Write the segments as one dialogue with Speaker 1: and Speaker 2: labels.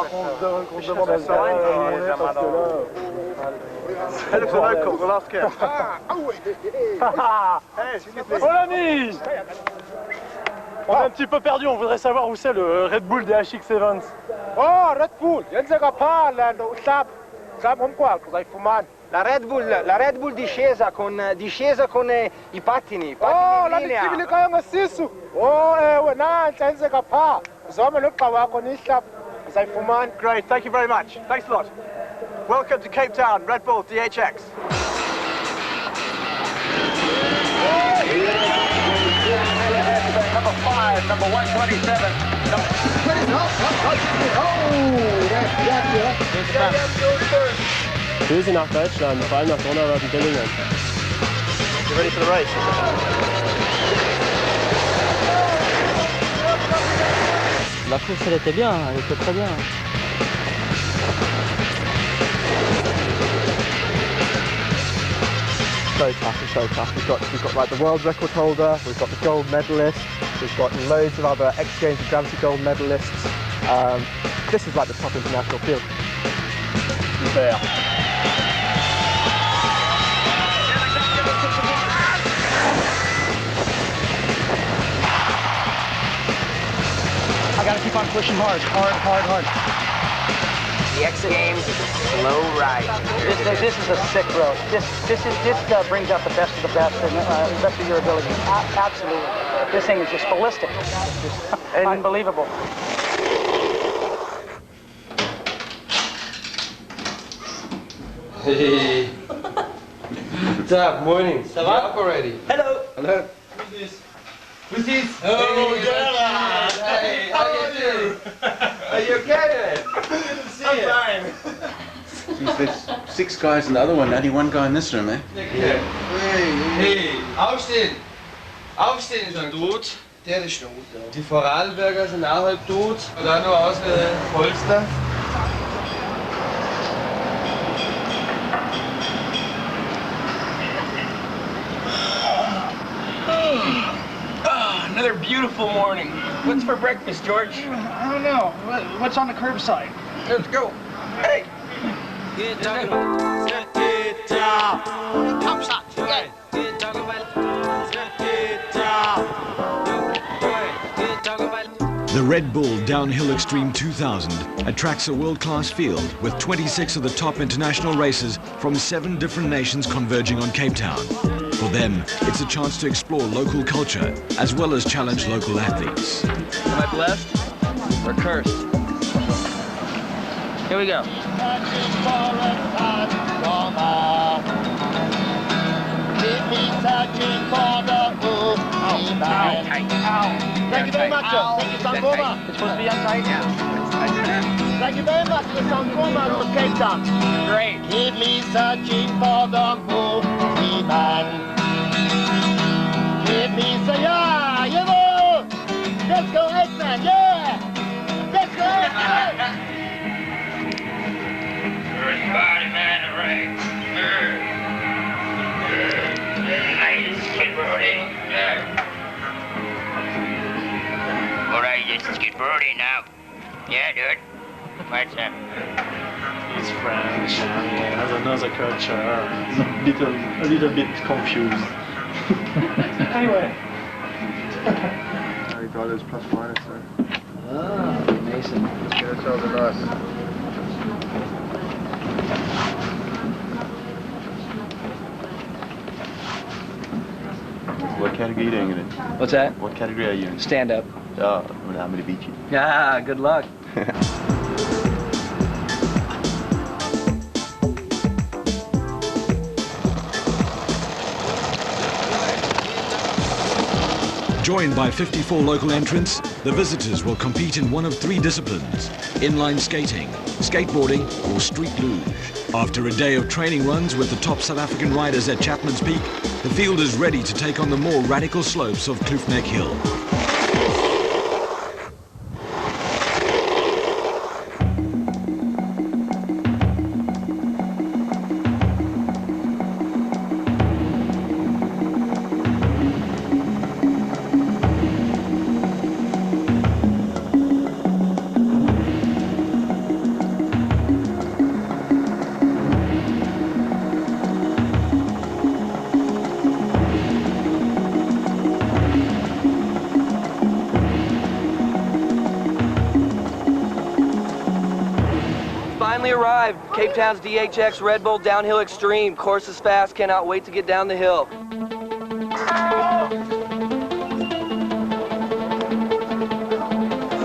Speaker 1: qu'on se demande à ça, on est parce que là...
Speaker 2: Hey, look, the local, we'll ask him.
Speaker 1: Oh l'ami! On est un petit peu perdu, on voudrait savoir où c'est le Red Bull DXH Events.
Speaker 3: Oh, Red Bull! Jenzega parla, sap un qualcosa, hai fumato.
Speaker 4: La Red Bull discesa con i pattini
Speaker 3: Oh, la
Speaker 4: in linea.
Speaker 3: discibile kaya ngasisu. Oh, wena Jenzega pa. Zoma lo qawako ni sap. Zayfumani.
Speaker 2: Great, thank you very much. Thanks a lot. Welcome to Cape Town, Red Bull DXX.
Speaker 4: Number 5, number 127.
Speaker 1: Grüße nach Deutschland, vor allem nach Donauwörth und Dillingen.
Speaker 2: You ready for the race?
Speaker 5: La course, elle était bien, elle était très bien.
Speaker 6: So tough, it's so tough. We've got like the world record holder, we've got the gold medalist, we've got loads of other X Games and Gravity gold medalists. This is like the top international field.
Speaker 1: Super.
Speaker 4: I gotta keep on pushing hard. The X Games slow ride. This is a sick road. This brings out the best of the best and the best of your ability. Absolutely. This thing is just ballistic. It's just unbelievable.
Speaker 7: Hey. What's up? Morning. Ça va? Up already.
Speaker 4: Hello.
Speaker 7: Hello. Who's this? Who's this? Oh, yeah. Hey, how are you? Are you okay? Good to see you. I'm fine.
Speaker 8: Jeez, there's 6 guys in the other one, only 1 guy in this room, eh?
Speaker 7: Hey, aufstehen! Aufstehen ist er tot. Der ist tot, ja. Die Vorarlberger sind auch halb tot. Da nur aus wie Polster.
Speaker 4: Another beautiful morning. What's for breakfast, George?
Speaker 3: I don't know. What's on the curbside?
Speaker 4: Let's go. Hey. Top shot. Yeah.
Speaker 9: The Red Bull Downhill Extreme 2000 attracts a world-class field with 26 of the top international races from 7 different nations converging on Cape Town. For them, it's a chance to explore local culture as well as challenge local athletes.
Speaker 4: Am I blessed or cursed? Here we go.
Speaker 3: Thank you very much, sir. Thank you, Sangoma.
Speaker 4: It's supposed to be untight? Yeah.
Speaker 3: Thank you very much, Mr. Sangoma from Cape Town.
Speaker 4: Great.
Speaker 3: Keep me searching for the movie man. Keep me say, yeah, you know. Let's go, X-Man, yeah. Let's go, X-Man.
Speaker 10: First body man, right. Nice skateboarding. All right, it's skateboarding now. Yeah, dude. What's up?
Speaker 1: He's French and he has another culture. He's a little bit confused. Anyway.
Speaker 2: How you got those plus minus there?
Speaker 5: Ah, Mason.
Speaker 2: Let's get ourselves a nice. What category are you doing in it?
Speaker 5: What's that?
Speaker 2: What category are you in?
Speaker 5: Stand up.
Speaker 2: Oh, well, I'm going to beat you.
Speaker 5: Ah, good luck.
Speaker 9: Joined by 54 local entrants, the visitors will compete in one of 3 disciplines: inline skating, skateboarding or street luge. After a day of training runs with the top South African riders at Chapman's Peak, the field is ready to take on the more radical slopes of Kloofneck Hill.
Speaker 11: finally arrived. Cape Town's DXH Red Bull Downhill Extreme. Course is fast, cannot wait to get down the hill.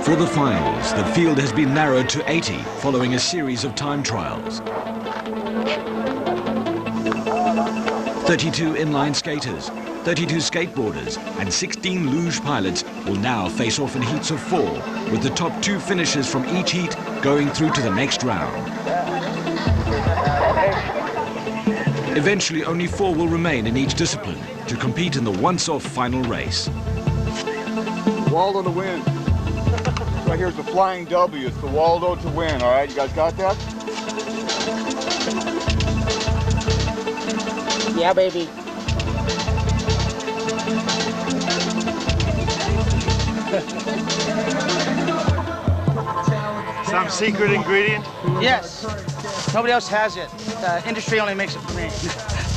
Speaker 9: For the finals, the field has been narrowed to 80 following a series of time trials. 32 inline skaters, 32 skateboarders and 16 luge pilots will now face off in heats of 4, with the top 2 finishers from each heat going through to the next round. Eventually, only 4 will remain in each discipline to compete in the once-off final race.
Speaker 12: Waldo to win. Right here's the flying W. It's the Waldo to win, all right? You guys got that?
Speaker 4: Yeah, baby.
Speaker 13: Some secret ingredient?
Speaker 4: Yes. Nobody else has it. Industry only makes it for me.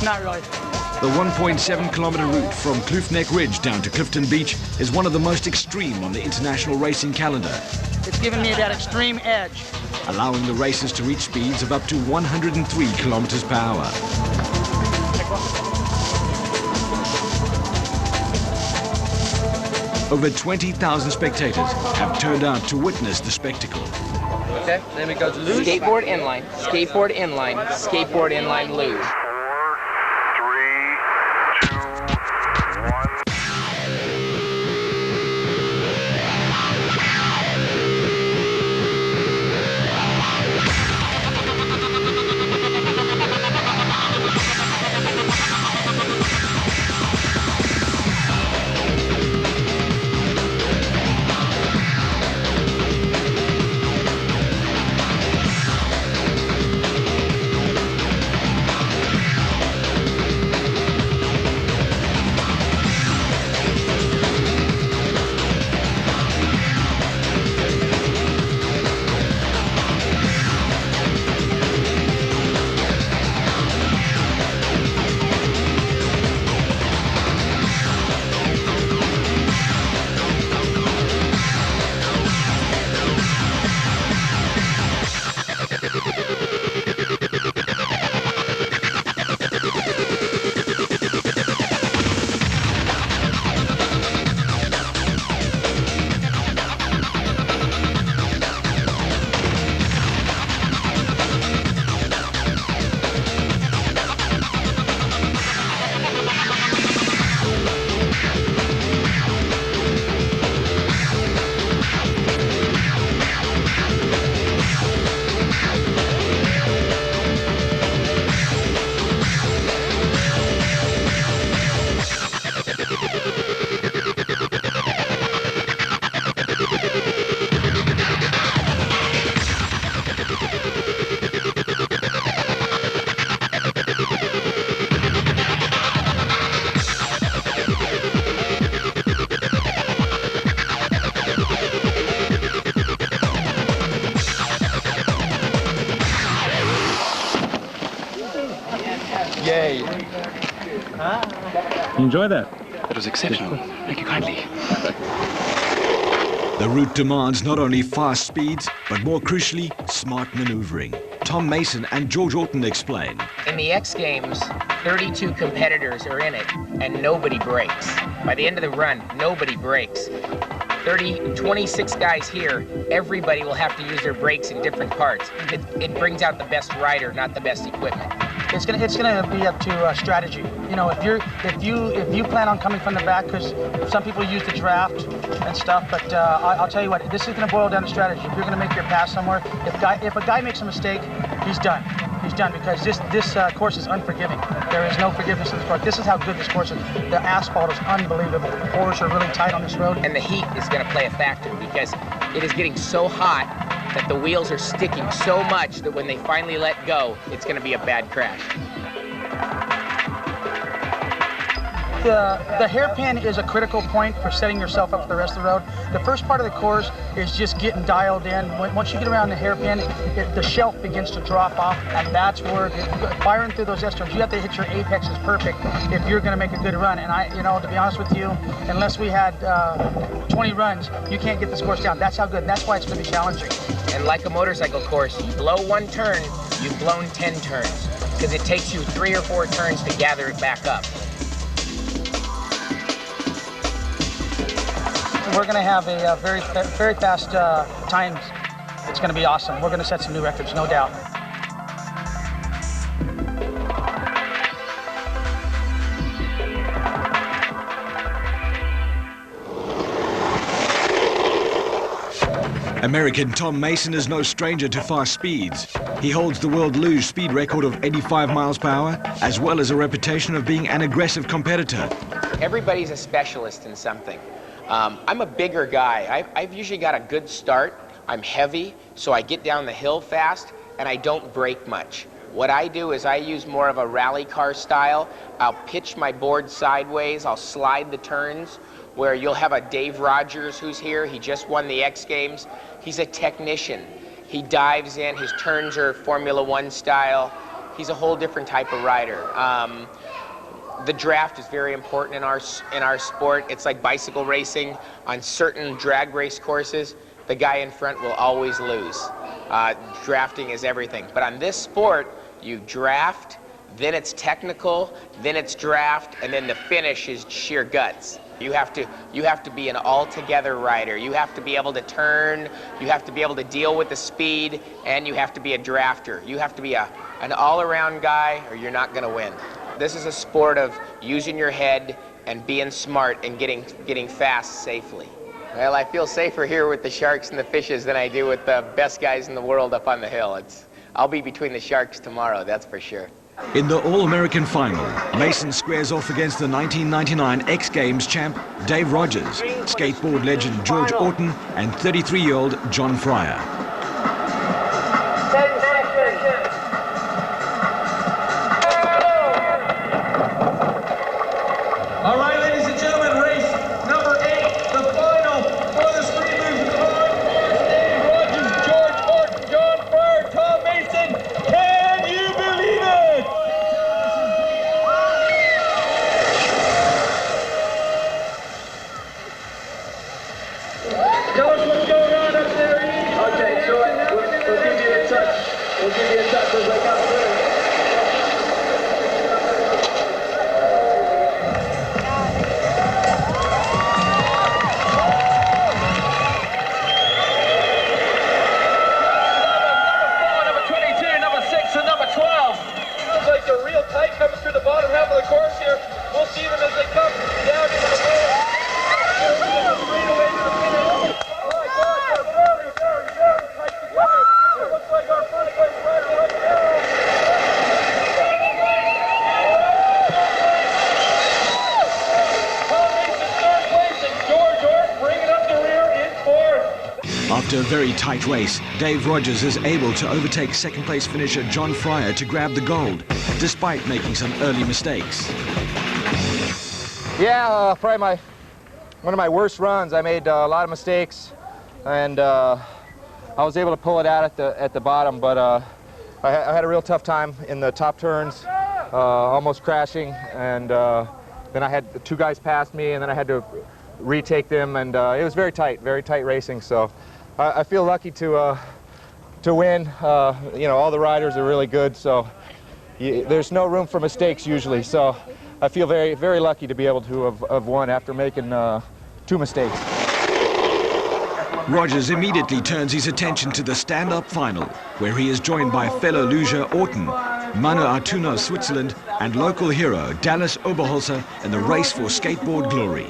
Speaker 4: Not really.
Speaker 9: The 1.7-kilometer route from Kloof Neck Ridge down to Clifton Beach is one of the most extreme on the international racing calendar,
Speaker 4: It's given me that extreme edge.
Speaker 9: allowing the racers to reach speeds of up to 103 kilometers per hour. Over 20,000 spectators have turned out to witness the spectacle.
Speaker 11: Okay, then we go to luge. Skateboard inline, skateboard inline, skateboard inline luge.
Speaker 14: Yay.
Speaker 15: You enjoy that?
Speaker 14: It was exceptional. Thank you kindly.
Speaker 9: The route demands not only fast speeds, but more crucially, smart maneuvering. Tom Mason and George Orton explain.
Speaker 16: In the X Games, 32 competitors are in it, and nobody breaks. By the end of the run, nobody breaks. 26 guys here, everybody will have to use their brakes in different parts. It brings out the best rider, not the best equipment.
Speaker 4: It's gonna be up to strategy. You know, if you plan on coming from the back, because some people use the draft and stuff, but I'll tell you what, this is gonna boil down to strategy. If you're gonna make your pass somewhere, if a guy makes a mistake, he's done. He's done, because this course is unforgiving. There is no forgiveness in this course. This is how good this course is. The asphalt is unbelievable. The pores are really tight on this road.
Speaker 16: And the heat is going to play a factor, because it is getting so hot that the wheels are sticking so much that when they finally let go, it's going to be a bad crash.
Speaker 4: The hairpin is a critical point for setting yourself up for the rest of the road. The first part of the course is just getting dialed in. Once you get around the hairpin, the shelf begins to drop off, and that's where firing through those S-turns, you have to hit your apexes perfect if you're going to make a good run. And to be honest with you, unless we had 20 runs, you can't get this course down. That's how good. That's why it's going to be challenging.
Speaker 16: And like a motorcycle course, you blow one turn, you've blown 10 turns, because it takes you 3 or 4 turns to gather it back up.
Speaker 4: We're going to have a very fast times. It's going to be awesome. We're going to set some new records, no doubt.
Speaker 9: American Tom Mason is no stranger to fast speeds. He holds the world Luge speed record of 85 miles per hour, as well as a reputation of being an aggressive competitor.
Speaker 16: Everybody's a specialist in something. I'm a bigger guy. I've usually got a good start. I'm heavy, so I get down the hill fast, and I don't brake much. What I do is I use more of a rally car style. I'll pitch my board sideways. I'll slide the turns, where you'll have a Dave Rogers who's here. He just won the X Games. He's a technician. He dives in. His turns are Formula One style. He's a whole different type of rider. The draft is very important in our sport. It's like bicycle racing. On certain drag race courses, the guy in front will always lose. Drafting is everything. But on this sport, you draft, then it's technical, then it's draft, and then the finish is sheer guts. You have to be an all-together rider. You have to be able to turn, you have to be able to deal with the speed, and you have to be a drafter. You have to be an all-around guy, or you're not going to win. This is a sport of using your head and being smart and getting fast safely. Well, I feel safer here with the sharks and the fishes than I do with the best guys in the world up on the hill. I'll be between the sharks tomorrow, that's for sure.
Speaker 9: In the All-American final, Mason squares off against the 1999 X Games champ Dave Rogers, skateboard legend George Orton, and 33-year-old John Fryer.
Speaker 15: All right, ladies and gentlemen, race number 8, the final for the Street Luge Award. Dave Rogers, George Orton, John Fryer, Tom Mason. Can you believe it? Tell us what's going on up there, Ian. Okay, so we'll give you a touch. We'll give you a touch as I come through. Coming through the bottom half of the course here. We'll see them as they come down into the road. Straight away to the finish. Oh my God, they're very, very, very tight together. It looks like our first place rider right now. Tom Mason third place and George Orton bringing up the rear in fourth.
Speaker 9: After a very tight race, Dave Rogers is able to overtake second-place finisher John Fryer to grab the gold, despite making some early mistakes.
Speaker 6: Yeah, probably one of my worst runs. I made a lot of mistakes, and I was able to pull it out at the bottom, but I had a real tough time in the top turns, almost crashing, and then I had 2 guys past me, and then I had to retake them, and it was very tight racing. So I feel lucky to win. You know, all the riders are really good, so there's no room for mistakes usually. So I feel very, very lucky to be able to have won after making 2 mistakes.
Speaker 9: Rogers immediately turns his attention to the stand-up final, where he is joined by fellow luger Orton, Manu Artuna of Switzerland, and local hero Dallas Oberholzer in the race for skateboard glory.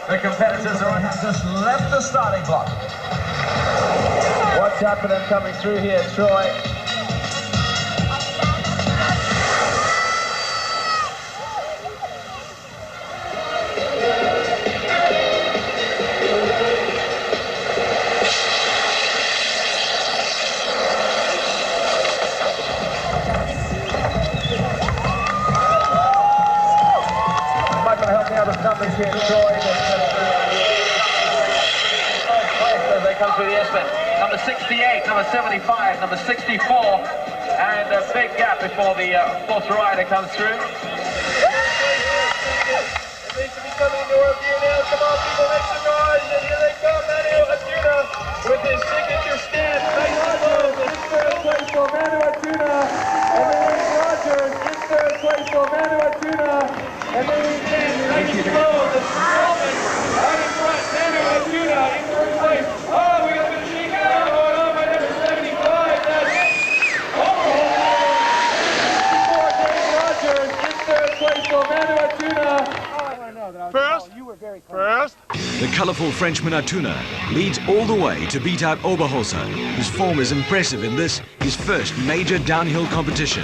Speaker 15: The competitors have just left the starting block. What's happening coming through here, Troy? I'm not going to help me out with numbers here, Troy. As they come through the S-bend. Number 68, number 75, number 64, and a big gap before the fourth rider comes through. It needs to be coming into our view now. Come on, people, make some noise, and here they come.
Speaker 9: colourful Frenchman Atuna leads all the way to beat out Oberholzer, whose form is impressive in this, his first major downhill competition.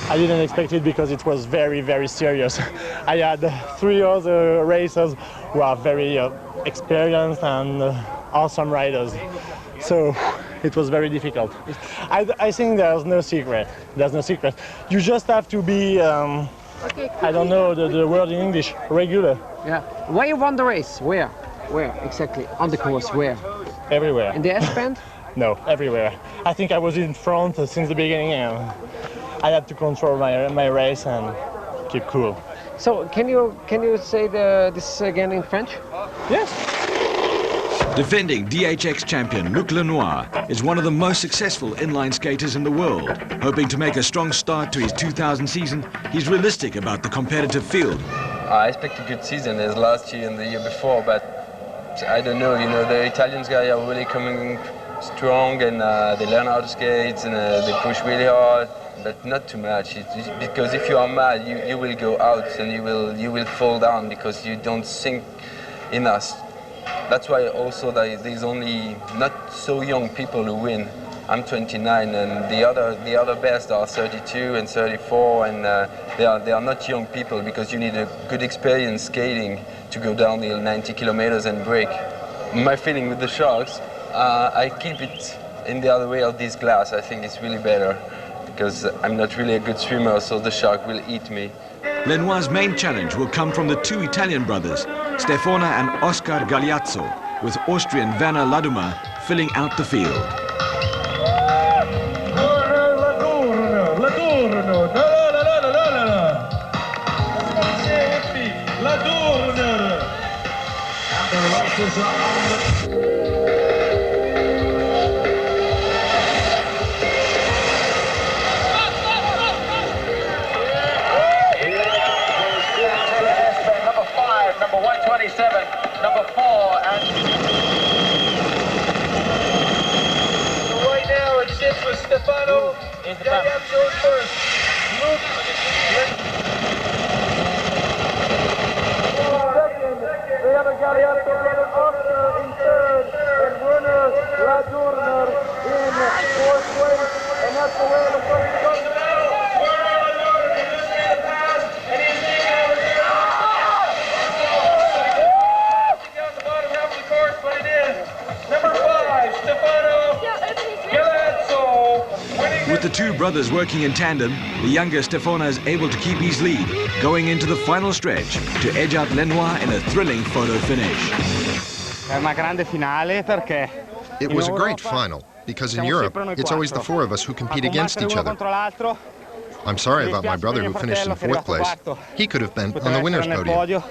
Speaker 1: I didn't expect it because it was very, very serious. I had 3 other racers who are very experienced and awesome riders. So it was very difficult. I think there's no secret. There's no secret. You just have to be, I don't know the word in English, regular.
Speaker 17: Yeah. Where you won the race? Where? Where exactly? On the course? Where?
Speaker 1: Everywhere.
Speaker 17: In the S-band?
Speaker 1: No, everywhere. I think I was in front since the beginning, and I had to control my race and keep cool.
Speaker 17: So can you say this again in French?
Speaker 1: Yes.
Speaker 9: Defending DXH champion Luc Lenoir is one of the most successful inline skaters in the world. Hoping to make a strong start to his 2000 season, he's realistic about the competitive field.
Speaker 7: I expect a good season as last year and the year before, but I don't know, you know, the Italians guys are really coming strong and they learn how to skate and they push really hard, but not too much. Because if you are mad, you will go out and you will fall down because you don't sink enough. That's why also there's only not so young people who win. I'm 29 and the other best are 32 and 34 and they are not young people because you need a good experience skating to go downhill 90 kilometers and break. My feeling with the sharks, I keep it in the other way of this glass. I think it's really better because I'm not really a good swimmer, so the shark will eat me.
Speaker 9: Lenoir's main challenge will come from the 2 Italian brothers, Stefano and Oscar Gagliazzo, with Austrian Werner Laduma filling out the field.
Speaker 15: Number 127, number 4, and so right now it sits with Stefano. Jacob goes first. Luke second. We have a Gagliazzo brother Oscar in third, and Werner Ladurner in fourth place, and that's the way the first goes.
Speaker 9: With the 2 brothers working in tandem, the younger Stefano is able to keep his lead, going into the final stretch to edge out Lenoir in a thrilling photo finish.
Speaker 18: It was a great final, because in Europe, it's always the 4 of us who compete against each other. I'm sorry about my brother who finished in 4th place. He could have been on the winner's podium.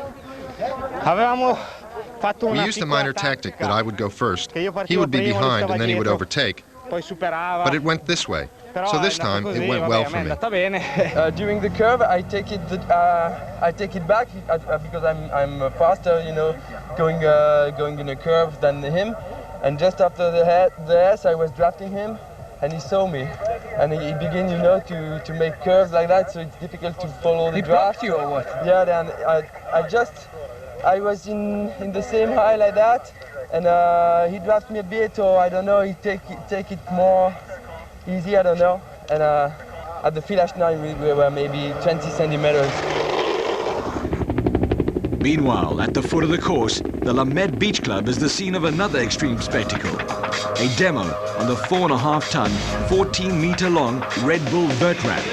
Speaker 18: We used a minor tactic that I would go first, he would be behind, and then he would overtake. But it went this way, so this time it went well for me.
Speaker 7: During the curve, I take it back because I'm faster, you know, going in a curve than him. And just after the S, I was drafting him, and he saw me, and he began, you know, to make curves like that. So it's difficult to follow the draft.
Speaker 17: He blocked you or what?
Speaker 7: Yeah, then I was in the same high like that. And he drafted me a bit, or I don't know, he take it more easy, I don't know. And at the finish line, we were maybe 20 centimeters.
Speaker 9: Meanwhile, at the foot of the course, the La Med Beach Club is the scene of another extreme spectacle. A demo on the 4.5-ton, 14-meter-long Red Bull vert ramp.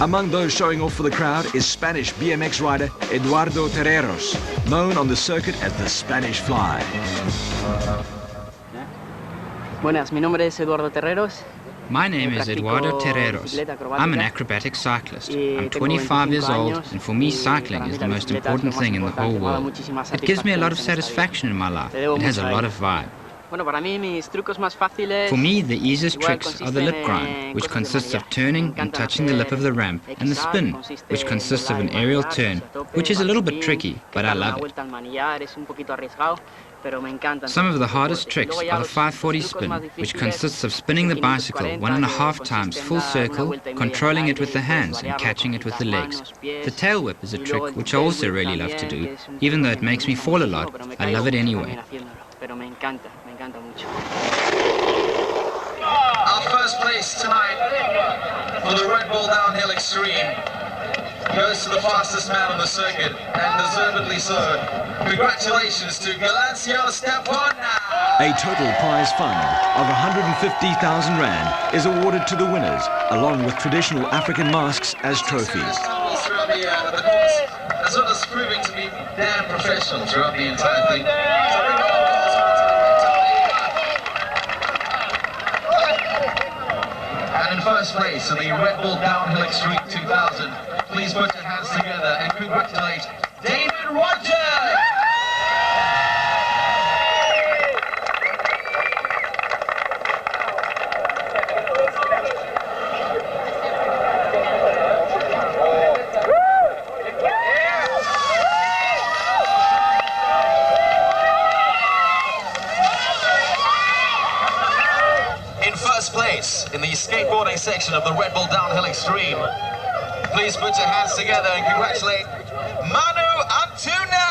Speaker 9: Among those showing off for the crowd is Spanish BMX rider Eduardo Terreros, known on the circuit as the Spanish Fly.
Speaker 5: Buenas, mi nombre es Eduardo Terreros.
Speaker 19: My name is Eduardo Terreros. I'm an acrobatic cyclist. I'm 25 years old, and for me cycling is the most important thing in the whole world. It gives me a lot of satisfaction in my life. It has a lot of vibe. For me, the easiest tricks are the lip grind, which consists of turning and touching the lip of the ramp, and the spin, which consists of an aerial turn, which is a little bit tricky, but I love it. Some of the hardest tricks are the 540 spin, which consists of spinning the bicycle 1.5 times full circle, controlling it with the hands and catching it with the legs. The tail whip is a trick which I also really love to do. Even though it makes me fall a lot, I love it anyway.
Speaker 15: Our first place tonight for the Red Bull Downhill Extreme goes to the fastest man on the circuit, and deservedly so. Congratulations to Galancio Stepona!
Speaker 9: A total prize fund of 150,000 Rand is awarded to the winners, along with traditional African masks as trophies.
Speaker 15: Throughout the course, as well as proving to be damn professional throughout the entire thing. And in first place in the Red Bull Downhill Extreme 2000, please put your hands together and congratulate David Rogers! In first place in the skateboarding section of the Red Bull Downhill Extreme, please put your hands together and congratulate Manu Antuna!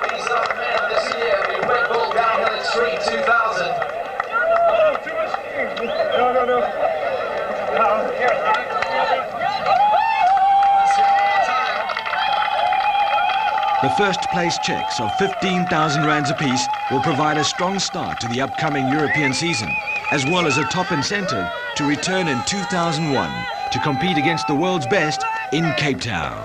Speaker 15: These are the men this year in the Red Bull Downhill Extreme 2000.
Speaker 9: The first place checks of 15,000 Rands apiece will provide a strong start to the upcoming European season, as well as a top incentive to return in 2001 to compete against the world's best in Cape Town.